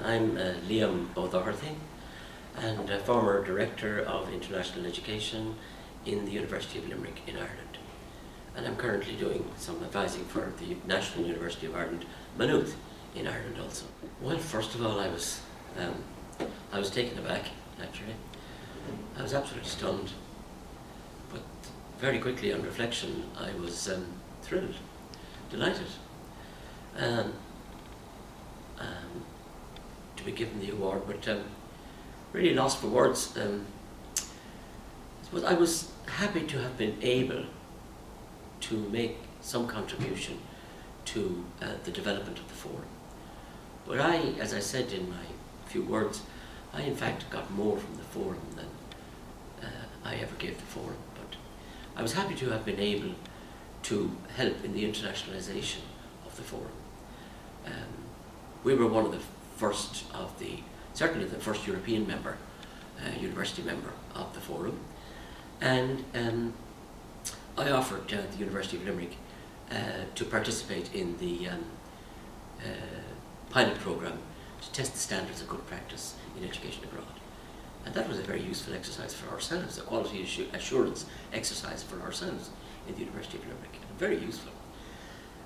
I'm Liam Ó Dochartaigh and a former Director of International Education in the University of Limerick in Ireland. And I'm currently doing some advising for the National University of Ireland, Maynooth, in Ireland also. Well, first of all, I was taken aback, actually. I was absolutely stunned. But very quickly, on reflection, I was thrilled, delighted. To be given the award, but really lost for words. I was happy to have been able to make some contribution to the development of the forum. But as I said in my few words, I in fact got more from the forum than I ever gave the forum. But I was happy to have been able to help in the internationalization of the forum. We were one of the first certainly the first European member, university member of the forum, and I offered the University of Limerick to participate in the pilot programme to test the standards of good practice in education abroad. And that was a very useful exercise for ourselves, a quality assurance exercise for ourselves in the University of Limerick, very useful.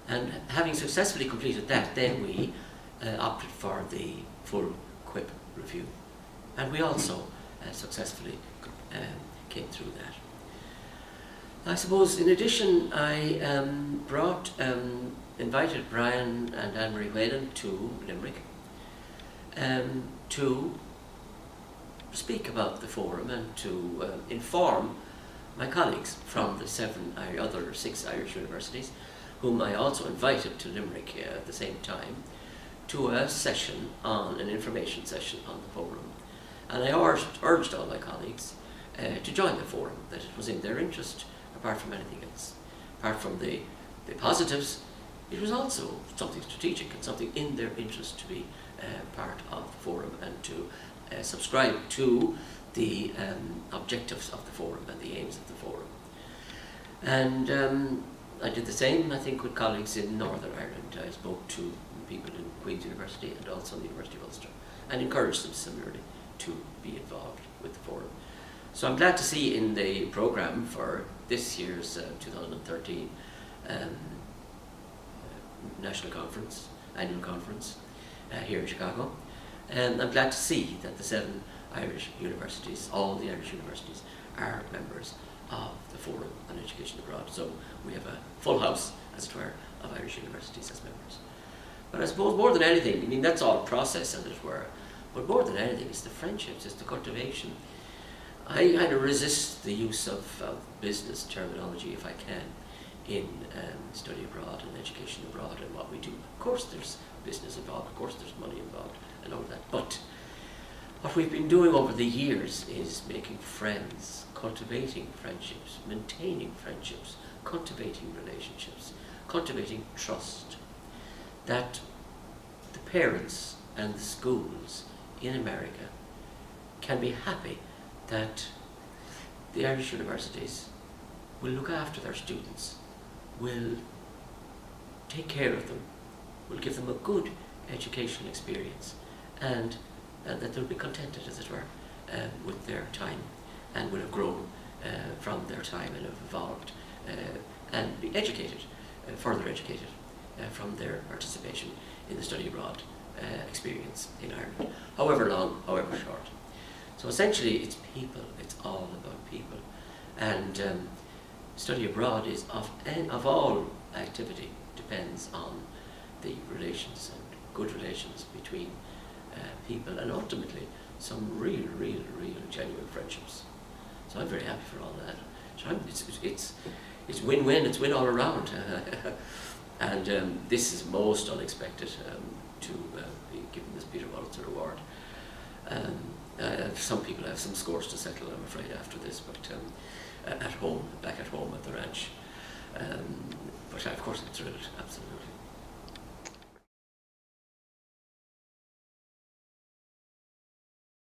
And having successfully completed that, then we opted for the full QUIP review. And we also successfully came through that. I suppose in addition, I invited Brian and Anne-Marie Whalen to Limerick to speak about the forum and to inform my colleagues from the other six Irish universities, whom I also invited to Limerick at the same time, to a session an information session on the forum. And I urged all my colleagues to join the forum, that it was in their interest, apart from anything else. Apart from the positives, it was also something strategic and something in their interest to be part of the forum and to subscribe to the objectives of the forum and the aims of the forum. And I did the same, I think, with colleagues in Northern Ireland. I spoke to people in Queen's University and also the University of Ulster and encouraged them similarly to be involved with the forum. So I'm glad to see in the programme for this year's 2013 National Conference, Annual Conference here in Chicago, and I'm glad to see that the 7 Irish universities, all the Irish universities, are members of the Forum on Education Abroad. So we have a full house, as it were, of Irish universities as members. But I suppose more than anything, I mean, that's all process, as it were, but more than anything, it's the friendships, it's the cultivation. I kind of resist the use of business terminology, if I can, in study abroad and education abroad and what we do. Of course there's business involved, of course there's money involved and all that, but what we've been doing over the years is making friends, cultivating friendships, maintaining friendships, cultivating relationships, cultivating trust, that the parents and the schools in America can be happy that the Irish universities will look after their students, will take care of them, will give them a good educational experience, and that they'll be contented, as it were, with their time, and will have grown from their time and have evolved and be educated, further educated from their participation in the study abroad experience in Ireland, however long, however short. So essentially it's people, it's all about people, and study abroad is of all activity depends on the relations and good relations between people, and ultimately some real genuine friendships. So I'm very happy for all that. So it's win-win, it's win all around. And this is most unexpected to be given this Peter Wollitzer Award. Some people have some scores to settle, I'm afraid, after this, but back at home at the ranch. But of course I'm thrilled, absolutely.